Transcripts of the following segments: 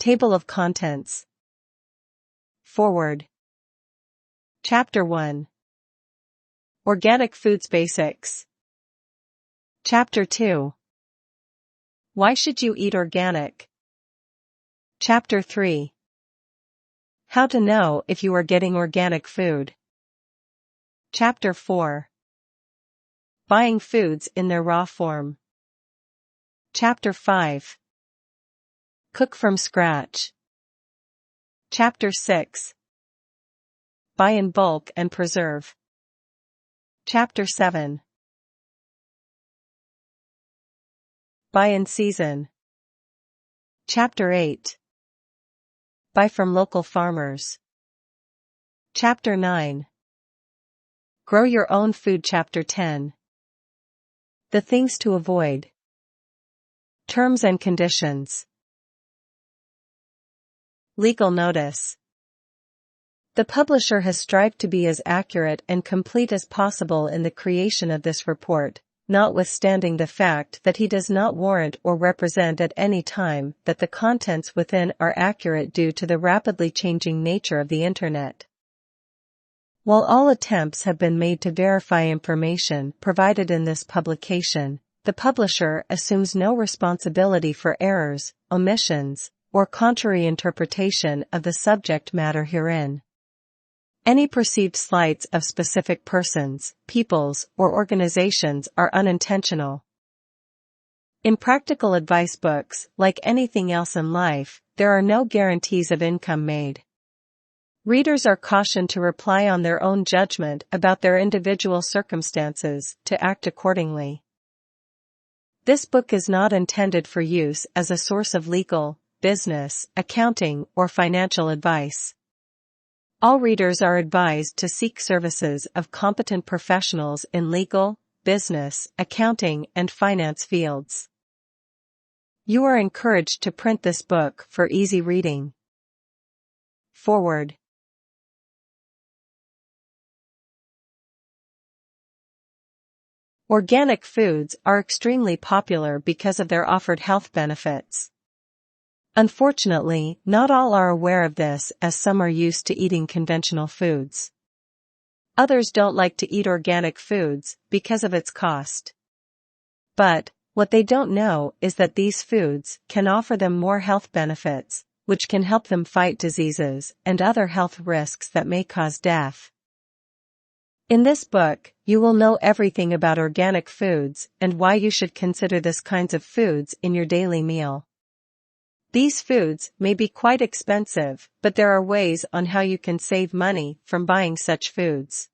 Table of Contents. Forward. Chapter 1. Organic Foods Basics. Chapter 2. Why should you eat organic? Chapter 3. How to know if you are getting organic food. Chapter 4. Buying foods in their raw form. Chapter 5. Cook from scratch. Chapter 6. Buy in bulk and preserve. Chapter 7. Buy in season. Chapter 8. Buy from local farmers. Chapter 9. Grow your own food. Chapter 10. The things to avoid. Terms and conditions. Legal notice. The publisher has strived to be as accurate and complete as possible in the creation of this report, notwithstanding the fact that he does not warrant or represent at any time that the contents within are accurate due to the rapidly changing nature of the Internet. While all attempts have been made to verify information provided in this publication, the publisher assumes no responsibility for errors, omissions, or contrary interpretation of the subject matter herein. Any perceived slights of specific persons, peoples, or organizations are unintentional. In practical advice books, like anything else in life, there are no guarantees of income made. Readers are cautioned to rely on their own judgment about their individual circumstances, to act accordingly. This book is not intended for use as a source of legal, business, accounting, or financial advice. All readers are advised to seek services of competent professionals in legal, business, accounting, and finance fields. You are encouraged to print this book for easy reading. Forward. Organic foods are extremely popular because of their offered health benefits. Unfortunately, not all are aware of this, as some are used to eating conventional foods. Others don't like to eat organic foods because of its cost. But what they don't know is that these foods can offer them more health benefits, which can help them fight diseases and other health risks that may cause death. In this book, you will know everything about organic foods and why you should consider this kinds of foods in your daily meal. These foods may be quite expensive, but there are ways on how you can save money from buying such foods.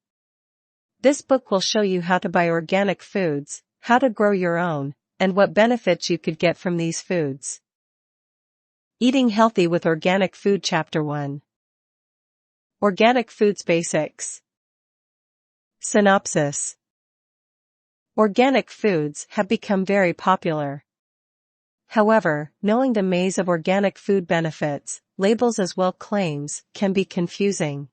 This book will show you how to buy organic foods, how to grow your own, and what benefits you could get from these foods. Eating healthy with organic food. Chapter 1. Organic Foods Basics. Synopsis. Organic foods have become very popular. However, knowing the maze of organic food benefits, labels as well claims, can be confusing.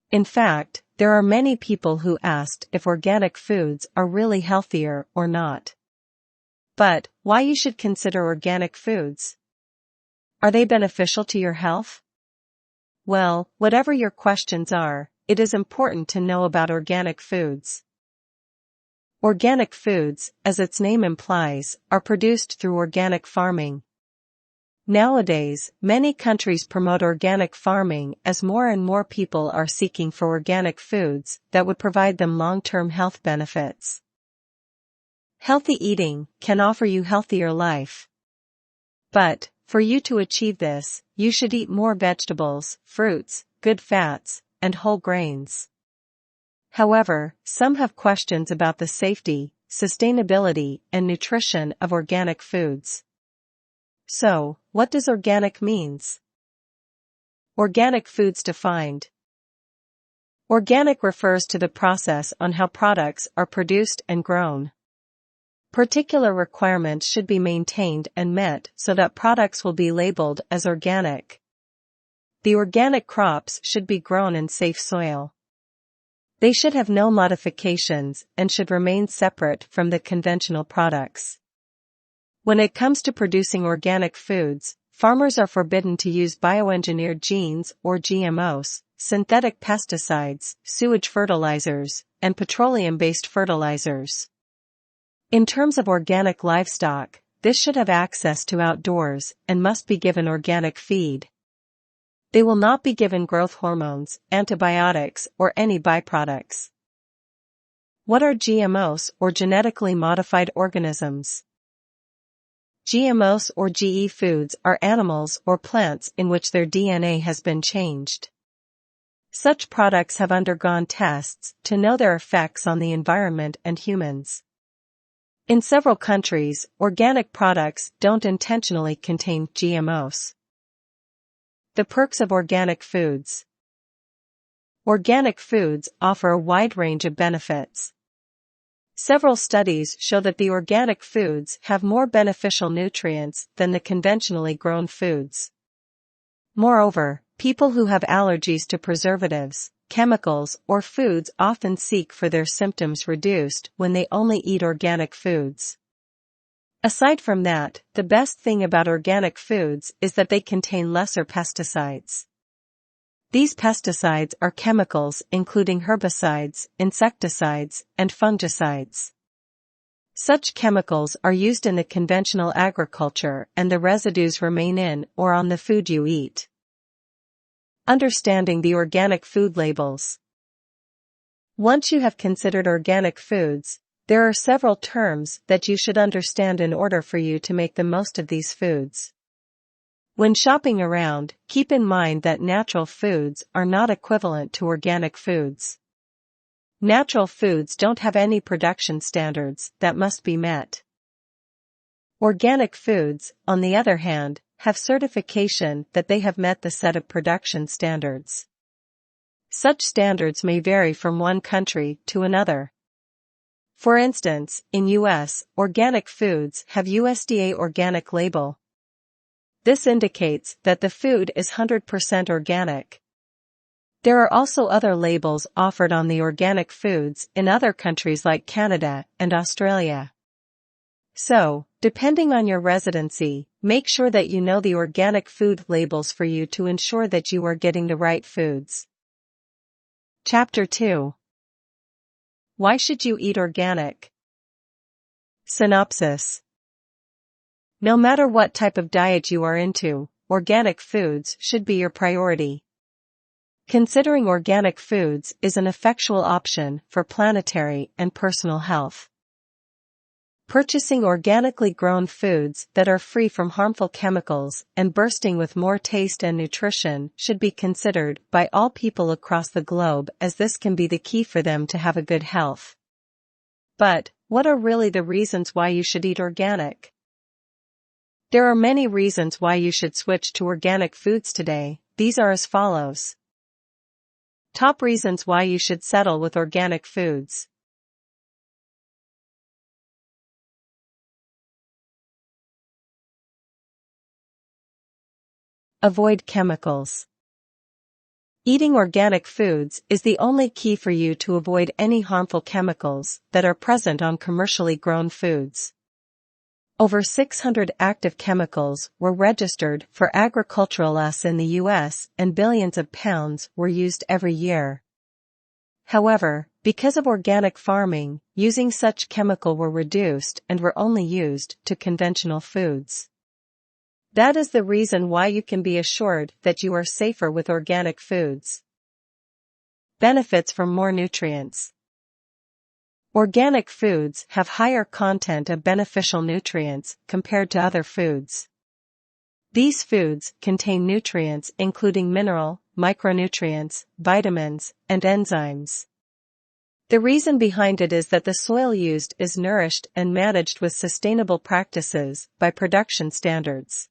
In fact, there are many people who asked if organic foods are really healthier or not. But, why you should consider organic foods? Are they beneficial to your health? Well, whatever your questions are, it is important to know about organic foods. Organic foods, as its name implies, are produced through organic farming. Nowadays, many countries promote organic farming as more and more people are seeking for organic foods that would provide them long-term health benefits. Healthy eating can offer you healthier life. But, for you to achieve this, you should eat more vegetables, fruits, good fats, and whole grains. However, some have questions about the safety, sustainability, and nutrition of organic foods. So, what does organic means? Organic foods defined. Organic refers to the process on how products are produced and grown. Particular requirements should be maintained and met so that products will be labeled as organic. The organic crops should be grown in safe soil. They should have no modifications and should remain separate from the conventional products. When it comes to producing organic foods, farmers are forbidden to use bioengineered genes or GMOs, synthetic pesticides, sewage fertilizers, and petroleum-based fertilizers. In terms of organic livestock, this should have access to outdoors and must be given organic feed. They will not be given growth hormones, antibiotics, or any byproducts. What are GMOs or genetically modified organisms? GMOs or GE foods are animals or plants in which their DNA has been changed. Such products have undergone tests to know their effects on the environment and humans. In several countries, organic products don't intentionally contain GMOs. The perks of organic foods. Organic foods offer a wide range of benefits. Several studies show that the organic foods have more beneficial nutrients than the conventionally grown foods. Moreover, people who have allergies to preservatives, chemicals, or foods often seek for their symptoms reduced when they only eat organic foods. Aside from that, the best thing about organic foods is that they contain lesser pesticides. These pesticides are chemicals including herbicides, insecticides, and fungicides. Such chemicals are used in the conventional agriculture and the residues remain in or on the food you eat. Understanding the organic food labels. Once you have considered organic foods, there are several terms that you should understand in order for you to make the most of these foods. When shopping around, keep in mind that natural foods are not equivalent to organic foods. Natural foods don't have any production standards that must be met. Organic foods, on the other hand, have certification that they have met the set of production standards. Such standards may vary from one country to another. For instance, in US, organic foods have USDA organic label. This indicates that the food is 100% organic. There are also other labels offered on the organic foods in other countries like Canada and Australia. So, depending on your residency, make sure that you know the organic food labels for you to ensure that you are getting the right foods. Chapter 2. Why should you eat organic? Synopsis. No matter what type of diet you are into, organic foods should be your priority. Considering organic foods is an effectual option for planetary and personal health. Purchasing organically grown foods that are free from harmful chemicals and bursting with more taste and nutrition should be considered by all people across the globe, as this can be the key for them to have a good health. But, what are really the reasons why you should eat organic? There are many reasons why you should switch to organic foods today. These are as follows. Top reasons why you should settle with organic foods. Avoid chemicals. Eating organic foods is the only key for you to avoid any harmful chemicals that are present on commercially grown foods. Over 600 active chemicals were registered for agricultural loss in the US, and billions of pounds were used every year. However, because of organic farming, using such chemical were reduced and were only used to conventional foods. That is the reason why you can be assured that you are safer with organic foods. Benefits from more nutrients. Organic foods have higher content of beneficial nutrients compared to other foods. These foods contain nutrients including mineral, micronutrients, vitamins, and enzymes. The reason behind it is that the soil used is nourished and managed with sustainable practices by production standards.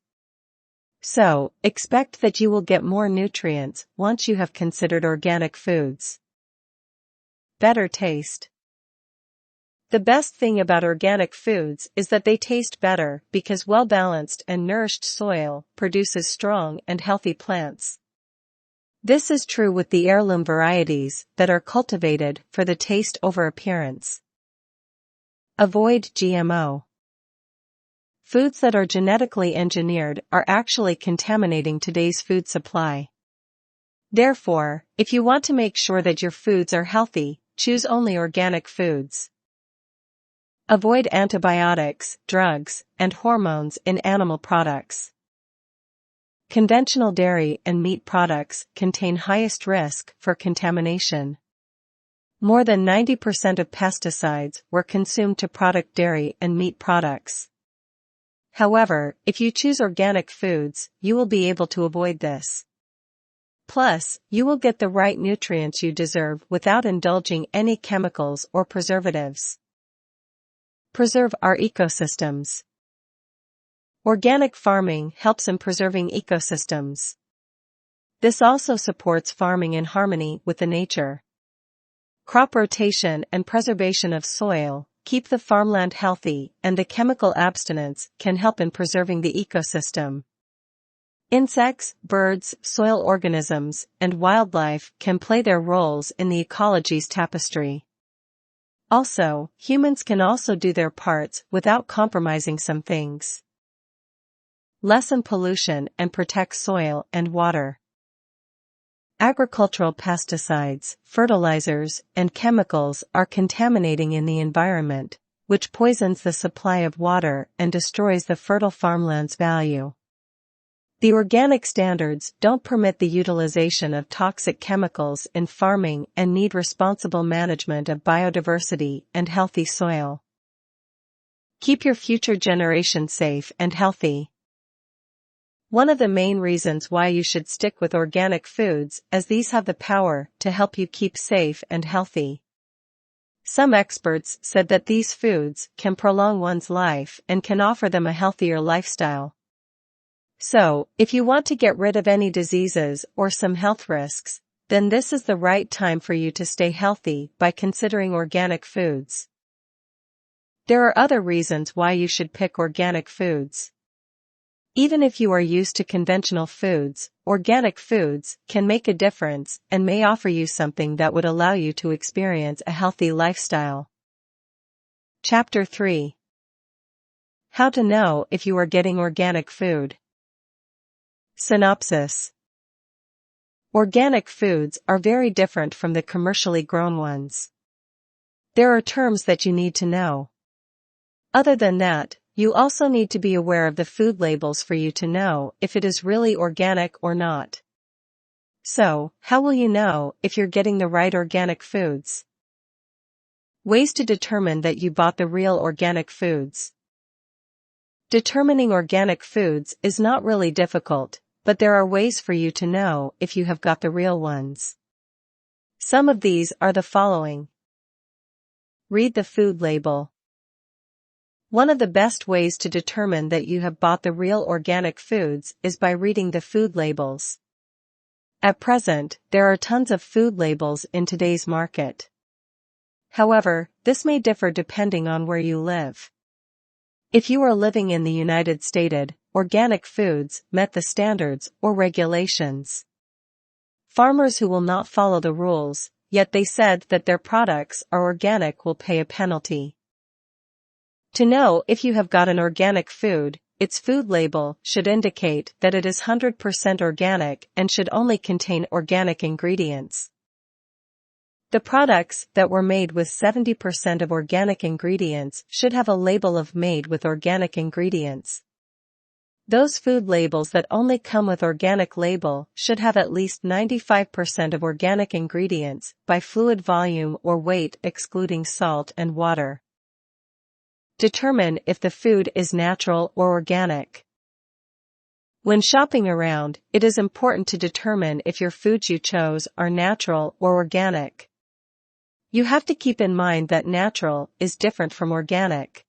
So, expect that you will get more nutrients once you have considered organic foods. Better taste. The best thing about organic foods is that they taste better because well-balanced and nourished soil produces strong and healthy plants. This is true with the heirloom varieties that are cultivated for the taste over appearance. Avoid GMO. Foods that are genetically engineered are actually contaminating today's food supply. Therefore, if you want to make sure that your foods are healthy, choose only organic foods. Avoid antibiotics, drugs, and hormones in animal products. Conventional dairy and meat products contain highest risk for contamination. More than 90% of pesticides were consumed to produce dairy and meat products. However, if you choose organic foods, you will be able to avoid this. Plus, you will get the right nutrients you deserve without indulging any chemicals or preservatives. Preserve our ecosystems. Organic farming helps in preserving ecosystems. This also supports farming in harmony with the nature. Crop rotation and preservation of soil keep the farmland healthy, and the chemical abstinence can help in preserving the ecosystem. Insects, birds, soil organisms, and wildlife can play their roles in the ecology's tapestry. Also, humans can also do their parts without compromising some things. Lessen pollution and protect soil and water. Agricultural pesticides, fertilizers, and chemicals are contaminating in the environment, which poisons the supply of water and destroys the fertile farmland's value. The organic standards don't permit the utilization of toxic chemicals in farming and need responsible management of biodiversity and healthy soil. Keep your future generations safe and healthy. One of the main reasons why you should stick with organic foods is these have the power to help you keep safe and healthy. Some experts said that these foods can prolong one's life and can offer them a healthier lifestyle. So, if you want to get rid of any diseases or some health risks, then this is the right time for you to stay healthy by considering organic foods. There are other reasons why you should pick organic foods. Even if you are used to conventional foods, organic foods can make a difference and may offer you something that would allow you to experience a healthy lifestyle. Chapter 3. How to know if you are getting organic food. Synopsis. Organic foods are very different from the commercially grown ones. There are terms that you need to know. Other than that, you also need to be aware of the food labels for you to know if it is really organic or not. So, how will you know if you're getting the right organic foods? Ways to determine that you bought the real organic foods. Determining organic foods is not really difficult, but there are ways for you to know if you have got the real ones. Some of these are the following. Read the food label. One of the best ways to determine that you have bought the real organic foods is by reading the food labels. At present, there are tons of food labels in today's market. However, this may differ depending on where you live. If you are living in the United States, organic foods met the standards or regulations. Farmers who will not follow the rules, yet they said that their products are organic, will pay a penalty. To know if you have got an organic food, its food label should indicate that it is 100% organic and should only contain organic ingredients. The products that were made with 70% of organic ingredients should have a label of made with organic ingredients. Those food labels that only come with organic label should have at least 95% of organic ingredients by fluid volume or weight excluding salt and water. Determine if the food is natural or organic. When shopping around, it is important to determine if your foods you chose are natural or organic. You have to keep in mind that natural is different from organic.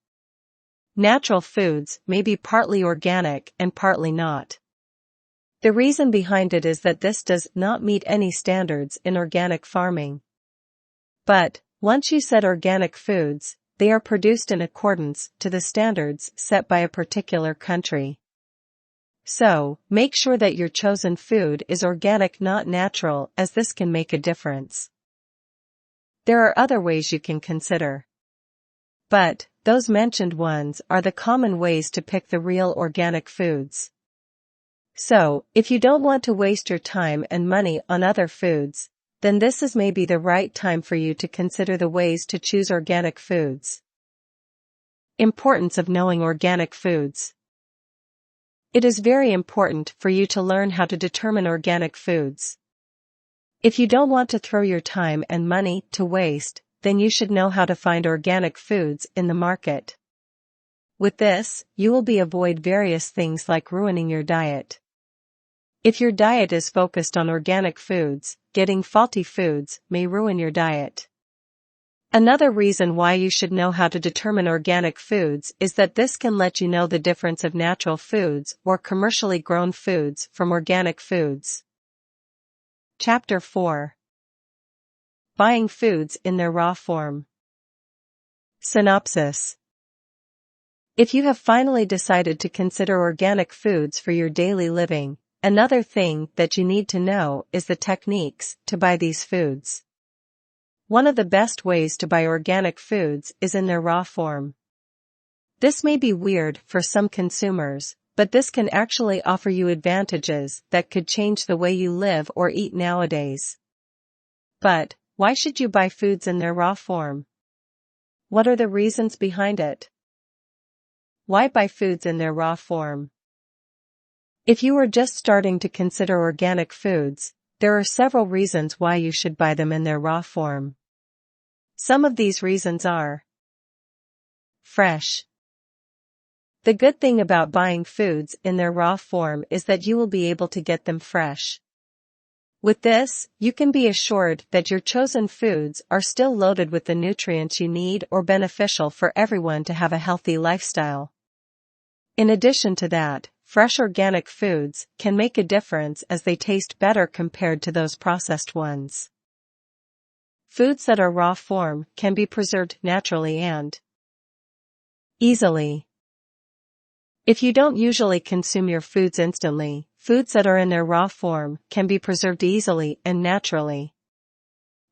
Natural foods may be partly organic and partly not. The reason behind it is that this does not meet any standards in organic farming. But, once you said organic foods, they are produced in accordance to the standards set by a particular country. So, make sure that your chosen food is organic, not natural, as this can make a difference. There are other ways you can consider. But, those mentioned ones are the common ways to pick the real organic foods. So, if you don't want to waste your time and money on other foods, then this is maybe the right time for you to consider the ways to choose organic foods. Importance of knowing organic foods. It is very important for you to learn how to determine organic foods. If you don't want to throw your time and money to waste, then you should know how to find organic foods in the market. With this, you will avoid various things like ruining your diet. If your diet is focused on organic foods, getting faulty foods may ruin your diet. Another reason why you should know how to determine organic foods is that this can let you know the difference of natural foods or commercially grown foods from organic foods. Chapter 4. Buying foods in their raw form. Synopsis. If you have finally decided to consider organic foods for your daily living, another thing that you need to know is the techniques to buy these foods. One of the best ways to buy organic foods is in their raw form. This may be weird for some consumers, but this can actually offer you advantages that could change the way you live or eat nowadays. But, why should you buy foods in their raw form? What are the reasons behind it? Why buy foods in their raw form? If you are just starting to consider organic foods, there are several reasons why you should buy them in their raw form. Some of these reasons are: fresh. The good thing about buying foods in their raw form is that you will be able to get them fresh. With this, you can be assured that your chosen foods are still loaded with the nutrients you need or beneficial for everyone to have a healthy lifestyle. In addition to that, fresh organic foods can make a difference as they taste better compared to those processed ones. Foods that are raw form can be preserved naturally and easily. If you don't usually consume your foods instantly, foods that are in their raw form can be preserved easily and naturally.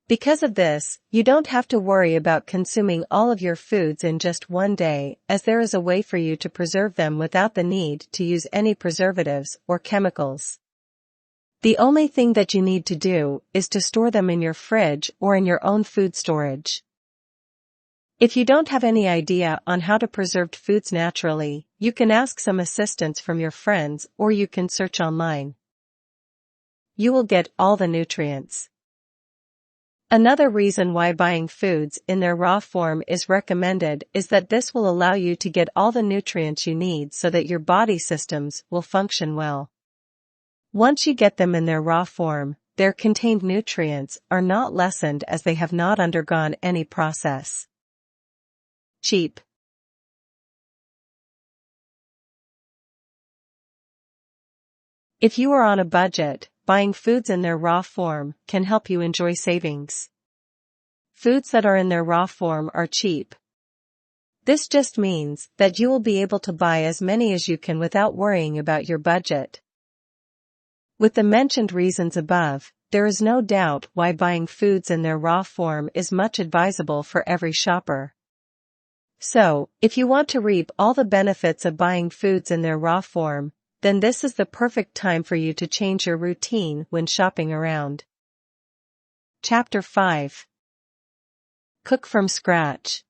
Because of this, you don't have to worry about consuming all of your foods in just one day, as there is a way for you to preserve them without the need to use any preservatives or chemicals. The only thing that you need to do is to store them in your fridge or in your own food storage. If you don't have any idea on how to preserve foods naturally, you can ask some assistance from your friends or you can search online. You will get all the nutrients. Another reason why buying foods in their raw form is recommended is that this will allow you to get all the nutrients you need so that your body systems will function well. Once you get them in their raw form, their contained nutrients are not lessened as they have not undergone any process. Cheap. If you are on a budget, buying foods in their raw form can help you enjoy savings. Foods that are in their raw form are cheap. This just means that you will be able to buy as many as you can without worrying about your budget. With the mentioned reasons above, there is no doubt why buying foods in their raw form is much advisable for every shopper. So, if you want to reap all the benefits of buying foods in their raw form, then this is the perfect time for you to change your routine when shopping around. Chapter 5. Cook from scratch.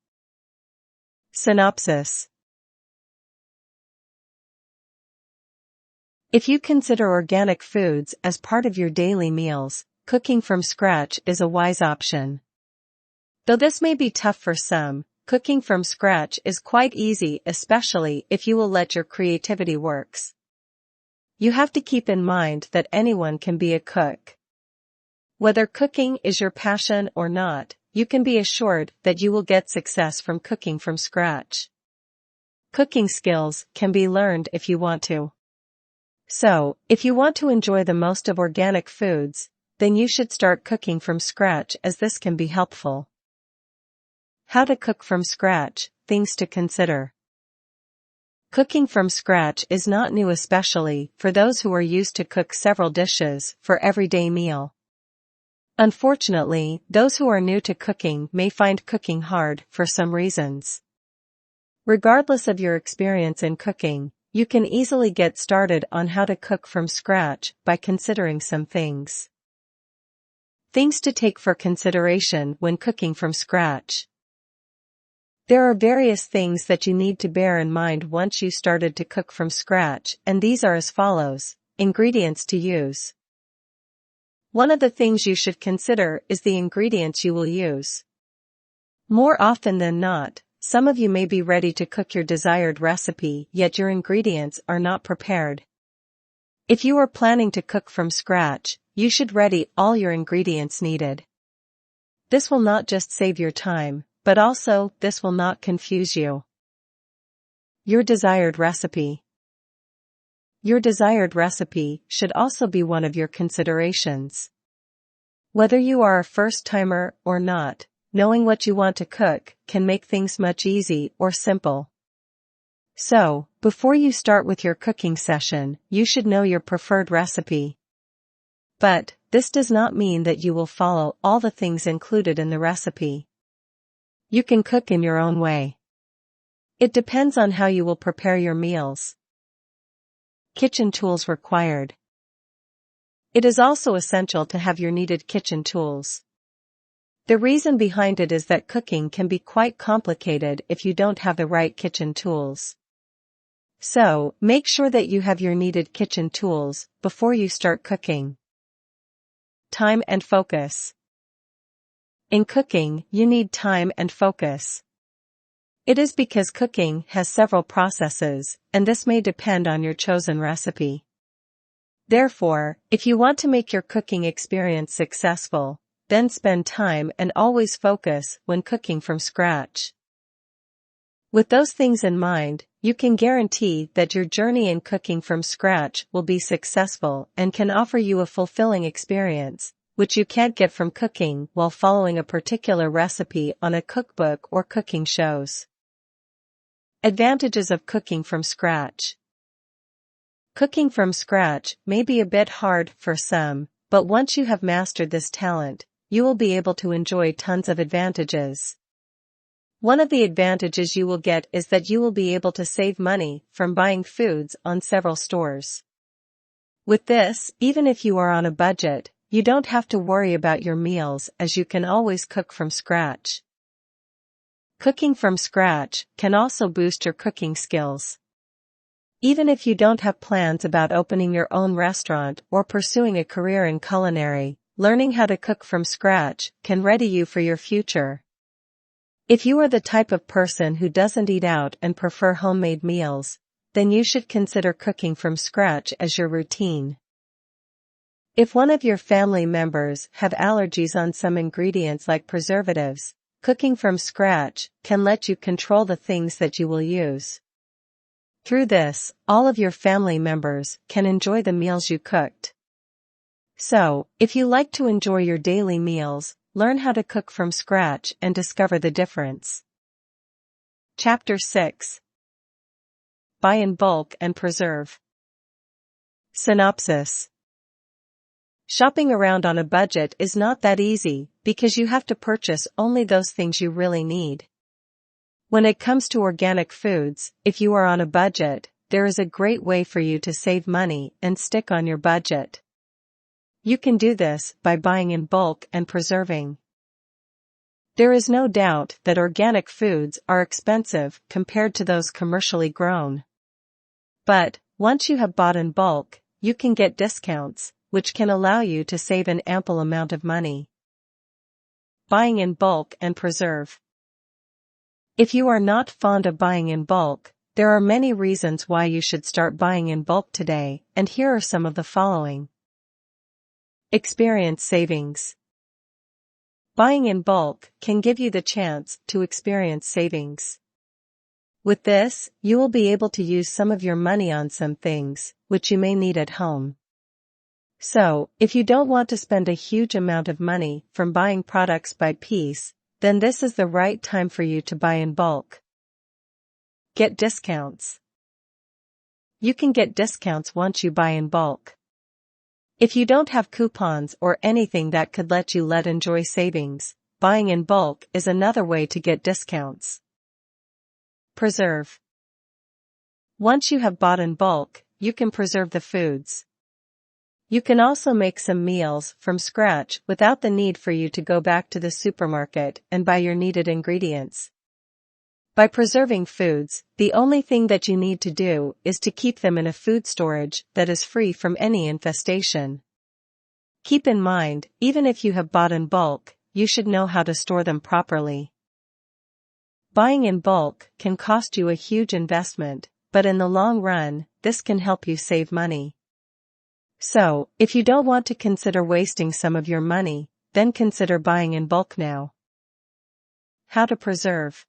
Synopsis. If you consider organic foods as part of your daily meals, cooking from scratch is a wise option. Though this may be tough for some, cooking from scratch is quite easy, especially if you will let your creativity works. You have to keep in mind that anyone can be a cook. Whether cooking is your passion or not, you can be assured that you will get success from cooking from scratch. Cooking skills can be learned if you want to. So, if you want to enjoy the most of organic foods, then you should start cooking from scratch, as this can be helpful. How to cook from scratch, things to consider. Cooking from scratch is not new, especially for those who are used to cook several dishes for everyday meal. Unfortunately, those who are new to cooking may find cooking hard for some reasons. Regardless of your experience in cooking, you can easily get started on how to cook from scratch by considering some things. Things to take for consideration when cooking from scratch. There are various things that you need to bear in mind once you started to cook from scratch, and these are as follows. Ingredients to use. One of the things you should consider is the ingredients you will use. More often than not, some of you may be ready to cook your desired recipe, yet your ingredients are not prepared. If you are planning to cook from scratch, you should ready all your ingredients needed. This will not just save your time, but also this will not confuse you. Your desired recipe. Your desired recipe should also be one of your considerations. Whether you are a first-timer or not, knowing what you want to cook can make things much easy or simple. So, before you start with your cooking session, you should know your preferred recipe. But, this does not mean that you will follow all the things included in the recipe. You can cook in your own way. It depends on how you will prepare your meals. Kitchen tools required. It is also essential to have your needed kitchen tools. The reason behind it is that cooking can be quite complicated if you don't have the right kitchen tools. So, make sure that you have your needed kitchen tools before you start cooking. Time and focus. In cooking, you need time and focus. It is because cooking has several processes, and this may depend on your chosen recipe. Therefore, if you want to make your cooking experience successful, then spend time and always focus when cooking from scratch. With those things in mind, you can guarantee that your journey in cooking from scratch will be successful and can offer you a fulfilling experience, which you can't get from cooking while following a particular recipe on a cookbook or cooking shows. Advantages of cooking from scratch. Cooking from scratch may be a bit hard for some, but once you have mastered this talent, you will be able to enjoy tons of advantages. One of the advantages you will get is that you will be able to save money from buying foods on several stores. With this, even if you are on a budget, you don't have to worry about your meals as you can always cook from scratch. Cooking from scratch can also boost your cooking skills. Even if you don't have plans about opening your own restaurant or pursuing a career in culinary, learning how to cook from scratch can ready you for your future. If you are the type of person who doesn't eat out and prefer homemade meals, then you should consider cooking from scratch as your routine. If one of your family members have allergies on some ingredients like preservatives, cooking from scratch can let you control the things that you will use. Through this, all of your family members can enjoy the meals you cooked. So, if you like to enjoy your daily meals, learn how to cook from scratch and discover the difference. Chapter 6. Buy in bulk and preserve. Synopsis. Shopping around on a budget is not that easy, because you have to purchase only those things you really need. When it comes to organic foods, if you are on a budget, there is a great way for you to save money and stick on your budget. You can do this by buying in bulk and preserving. There is no doubt that organic foods are expensive compared to those commercially grown. But, once you have bought in bulk, you can get discounts, which can allow you to save an ample amount of money. Buying in bulk and preserve. If you are not fond of buying in bulk, there are many reasons why you should start buying in bulk today, and here are some of the following. Experience savings. Buying in bulk can give you the chance to experience savings. With this, you will be able to use some of your money on some things, which you may need at home. So, if you don't want to spend a huge amount of money from buying products by piece, then this is the right time for you to buy in bulk. Get discounts. You can get discounts once you buy in bulk. If you don't have coupons or anything that could let you enjoy savings, buying in bulk is another way to get discounts. Preserve. Once you have bought in bulk, you can preserve the foods. You can also make some meals from scratch without the need for you to go back to the supermarket and buy your needed ingredients. By preserving foods, the only thing that you need to do is to keep them in a food storage that is free from any infestation. Keep in mind, even if you have bought in bulk, you should know how to store them properly. Buying in bulk can cost you a huge investment, but in the long run, this can help you save money. So, if you don't want to consider wasting some of your money, then consider buying in bulk now. How to preserve.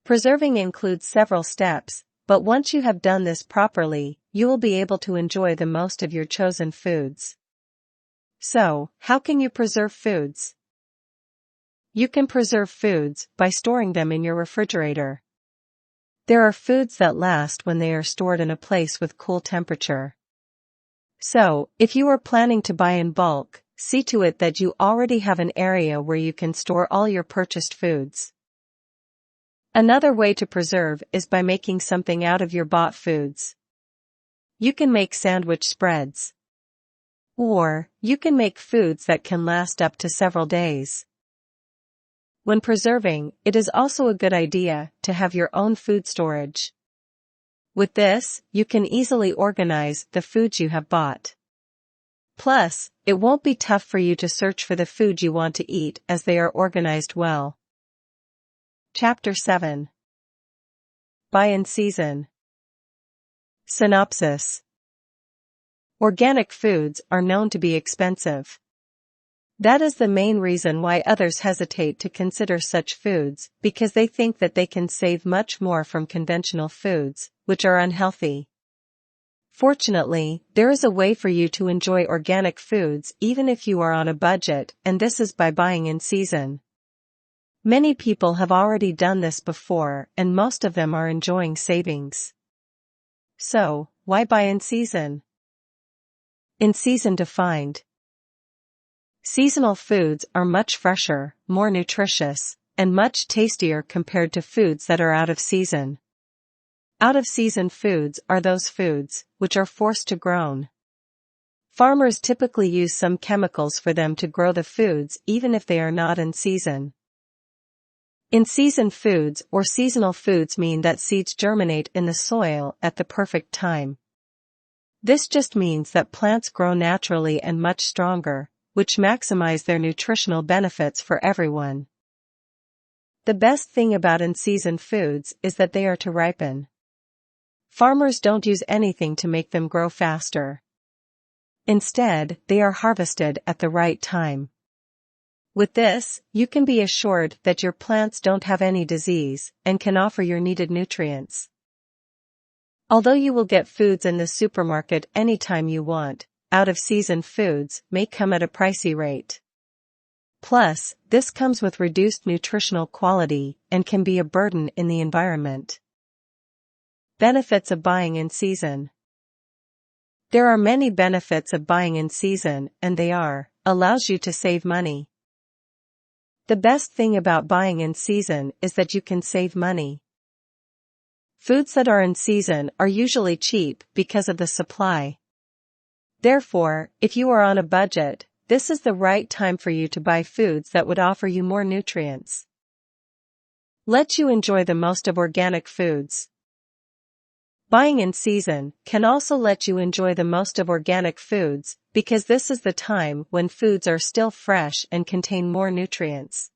Preserving includes several steps, but once you have done this properly, you will be able to enjoy the most of your chosen foods. So, how can you preserve foods? You can preserve foods by storing them in your refrigerator. There are foods that last when they are stored in a place with cool temperature. So, if you are planning to buy in bulk, see to it that you already have an area where you can store all your purchased foods. Another way to preserve is by making something out of your bought foods. You can make sandwich spreads. Or, you can make foods that can last up to several days. When preserving, it is also a good idea to have your own food storage. With this, you can easily organize the foods you have bought. Plus, it won't be tough for you to search for the food you want to eat as they are organized well. Chapter 7. Buy in season. Synopsis. Organic foods are known to be expensive. That is the main reason why others hesitate to consider such foods, because they think that they can save much more from conventional foods, which are unhealthy. Fortunately, there is a way for you to enjoy organic foods even if you are on a budget, and this is by buying in season. Many people have already done this before, and most of them are enjoying savings. So, why buy in season? In season defined. Seasonal foods are much fresher, more nutritious, and much tastier compared to foods that are out of season. Out-of-season foods are those foods which are forced to grown. Farmers typically use some chemicals for them to grow the foods even if they are not in season. In-season foods or seasonal foods mean that seeds germinate in the soil at the perfect time. This just means that plants grow naturally and much stronger, which maximize their nutritional benefits for everyone. The best thing about in-season foods is that they are to ripen. Farmers don't use anything to make them grow faster. Instead, they are harvested at the right time. With this, you can be assured that your plants don't have any disease and can offer your needed nutrients. Although you will get foods in the supermarket anytime you want, out-of-season foods may come at a pricey rate. Plus, this comes with reduced nutritional quality and can be a burden in the environment. Benefits of buying in season. There are many benefits of buying in season, and they are: allows you to save money. The best thing about buying in season is that you can save money. Foods that are in season are usually cheap because of the supply. Therefore, if you are on a budget, this is the right time for you to buy foods that would offer you more nutrients. Let you enjoy the most of organic foods. Buying in season can also let you enjoy the most of organic foods, because this is the time when foods are still fresh and contain more nutrients.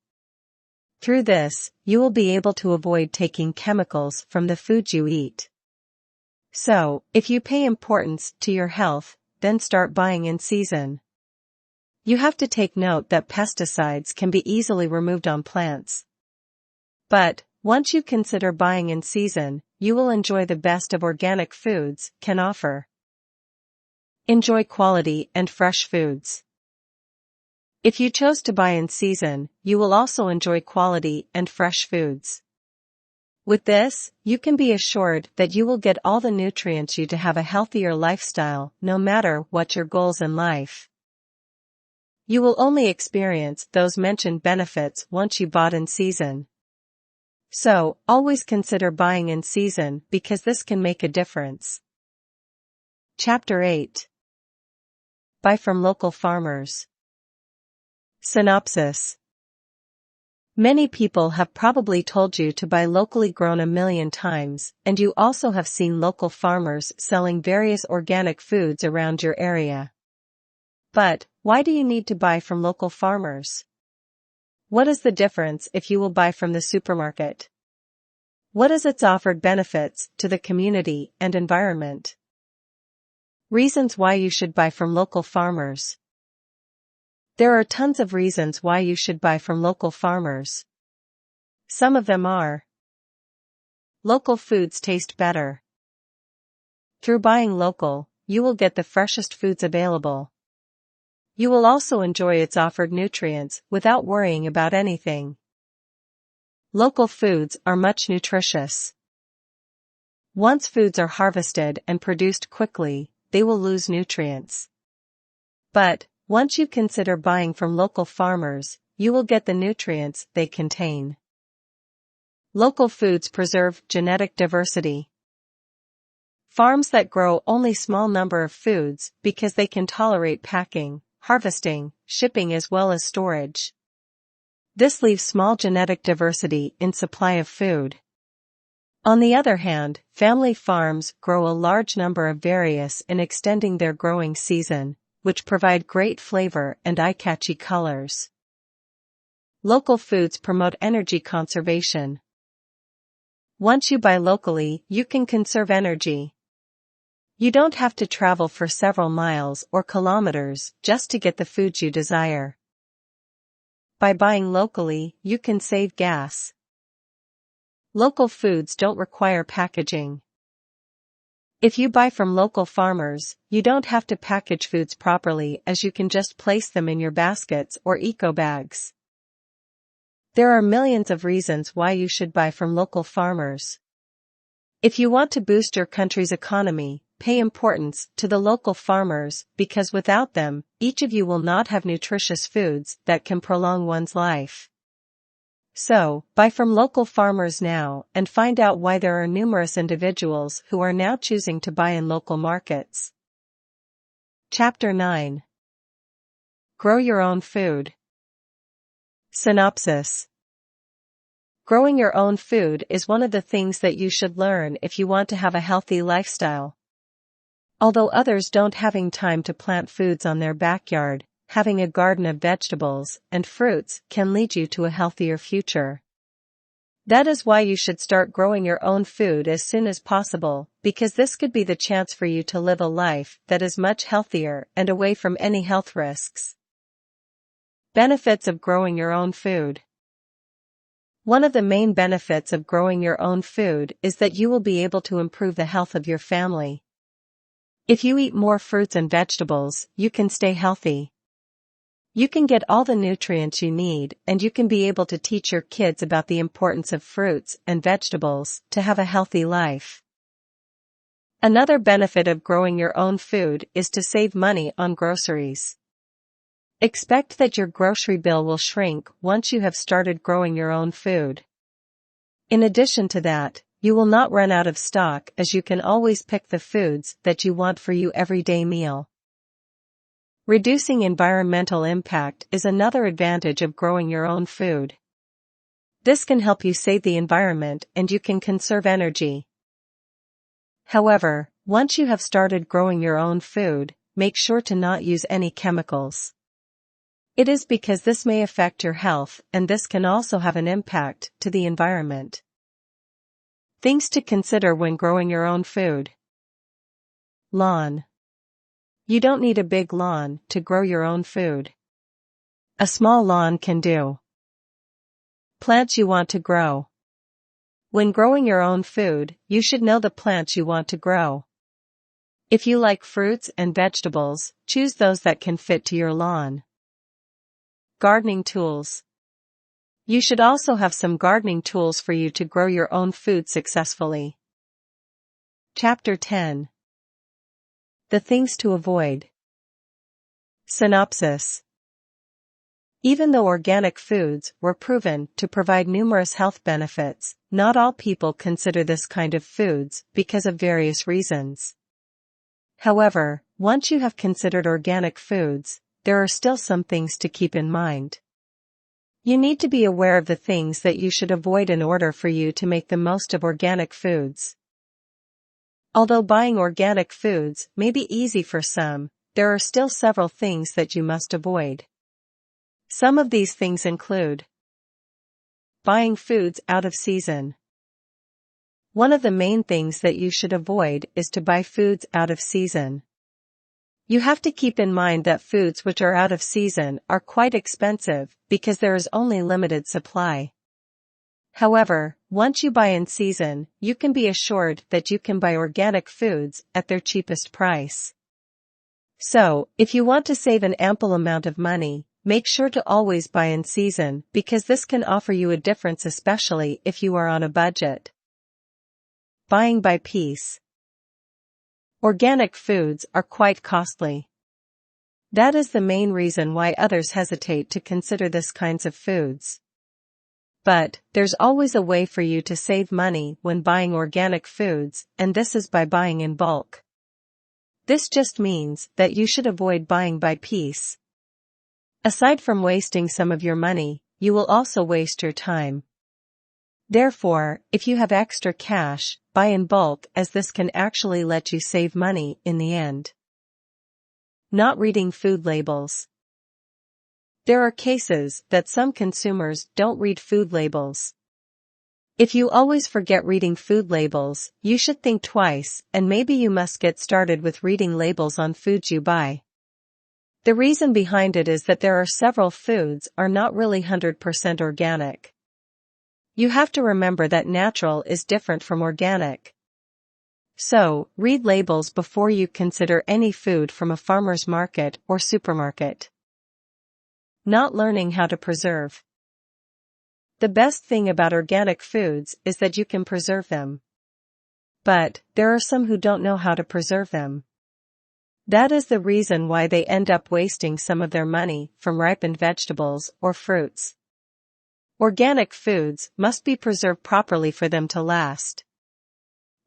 Through this, you will be able to avoid taking chemicals from the food you eat. So, if you pay importance to your health, then start buying in season. You have to take note that pesticides can be easily removed on plants. But, once you consider buying in season, you will enjoy the best of organic foods can offer. Enjoy quality and fresh foods. If you chose to buy in season, you will also enjoy quality and fresh foods. With this, you can be assured that you will get all the nutrients you to have a healthier lifestyle, no matter what your goals in life. You will only experience those mentioned benefits once you bought in season. So, always consider buying in season because this can make a difference. Chapter 8. Buy from local farmers. Synopsis. Many people have probably told you to buy locally grown a million times, and you also have seen local farmers selling various organic foods around your area. But, why do you need to buy from local farmers? What is the difference if you will buy from the supermarket? What is its offered benefits to the community and environment? Reasons why you should buy from local farmers. There are tons of reasons why you should buy from local farmers. Some of them are: local foods taste better. Through buying local, you will get the freshest foods available. You will also enjoy its offered nutrients without worrying about anything. Local foods are much nutritious. Once foods are harvested and produced quickly, they will lose nutrients. But, once you consider buying from local farmers, you will get the nutrients they contain. Local foods preserve genetic diversity. Farms that grow only small number of foods because they can tolerate packing, harvesting, shipping as well as storage. This leaves small genetic diversity in supply of food. On the other hand, family farms grow a large number of various in extending their growing season, which provide great flavor and eye-catchy colors. Local foods promote energy conservation. Once you buy locally, you can conserve energy. You don't have to travel for several miles or kilometers just to get the foods you desire. By buying locally, you can save gas. Local foods don't require packaging. If you buy from local farmers, you don't have to package foods properly as you can just place them in your baskets or eco bags. There are millions of reasons why you should buy from local farmers. If you want to boost your country's economy, pay importance to the local farmers because without them, each of you will not have nutritious foods that can prolong one's life. So, buy from local farmers now and find out why there are numerous individuals who are now choosing to buy in local markets. Chapter 9. Grow your own food. Synopsis. Growing your own food is one of the things that you should learn if you want to have a healthy lifestyle. Although others don't having time to plant foods on their backyard, having a garden of vegetables and fruits can lead you to a healthier future. That is why you should start growing your own food as soon as possible, because this could be the chance for you to live a life that is much healthier and away from any health risks. Benefits of growing your own food. One of the main benefits of growing your own food is that you will be able to improve the health of your family. If you eat more fruits and vegetables, you can stay healthy. You can get all the nutrients you need and you can be able to teach your kids about the importance of fruits and vegetables to have a healthy life. Another benefit of growing your own food is to save money on groceries. Expect that your grocery bill will shrink once you have started growing your own food. In addition to that, you will not run out of stock as you can always pick the foods that you want for your everyday meal. Reducing environmental impact is another advantage of growing your own food. This can help you save the environment and you can conserve energy. However, once you have started growing your own food, make sure to not use any chemicals. It is because this may affect your health and this can also have an impact to the environment. Things to consider when growing your own food. Lawn. You don't need a big lawn to grow your own food. A small lawn can do. Plants you want to grow. When growing your own food, you should know the plants you want to grow. If you like fruits and vegetables, choose those that can fit to your lawn. Gardening tools. You should also have some gardening tools for you to grow your own food successfully. Chapter 10. The things to avoid. Synopsis. Even though organic foods were proven to provide numerous health benefits, not all people consider this kind of foods because of various reasons. However, once you have considered organic foods, there are still some things to keep in mind. You need to be aware of the things that you should avoid in order for you to make the most of organic foods. Although buying organic foods may be easy for some, there are still several things that you must avoid. Some of these things include buying foods out of season. One of the main things that you should avoid is to buy foods out of season. You have to keep in mind that foods which are out of season are quite expensive because there is only limited supply. However, once you buy in season, you can be assured that you can buy organic foods at their cheapest price. So, if you want to save an ample amount of money, make sure to always buy in season because this can offer you a difference, especially if you are on a budget. Buying by piece. Organic foods are quite costly. That is the main reason why others hesitate to consider this kinds of foods. But, there's always a way for you to save money when buying organic foods, and this is by buying in bulk. This just means that you should avoid buying by piece. Aside from wasting some of your money, you will also waste your time. Therefore, if you have extra cash, buy in bulk as this can actually let you save money in the end. Not reading food labels. There are cases that some consumers don't read food labels. If you always forget reading food labels, you should think twice, and maybe you must get started with reading labels on foods you buy. The reason behind it is that there are several foods are not really 100% organic. You have to remember that natural is different from organic. So, read labels before you consider any food from a farmer's market or supermarket. Not learning how to preserve. The best thing about organic foods is that you can preserve them. But, there are some who don't know how to preserve them. That is the reason why they end up wasting some of their money from ripened vegetables or fruits. Organic foods must be preserved properly for them to last.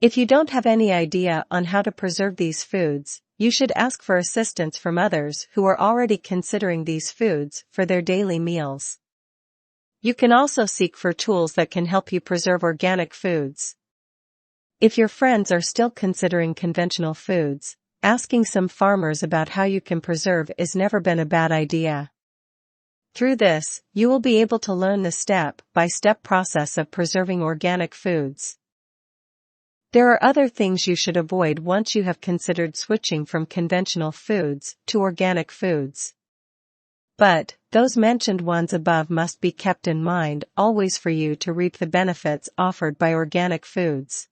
If you don't have any idea on how to preserve these foods, you should ask for assistance from others who are already considering these foods for their daily meals. You can also seek for tools that can help you preserve organic foods. If your friends are still considering conventional foods, asking some farmers about how you can preserve is never been a bad idea. Through this, you will be able to learn the step-by-step process of preserving organic foods. There are other things you should avoid once you have considered switching from conventional foods to organic foods. But, those mentioned ones above must be kept in mind always for you to reap the benefits offered by organic foods.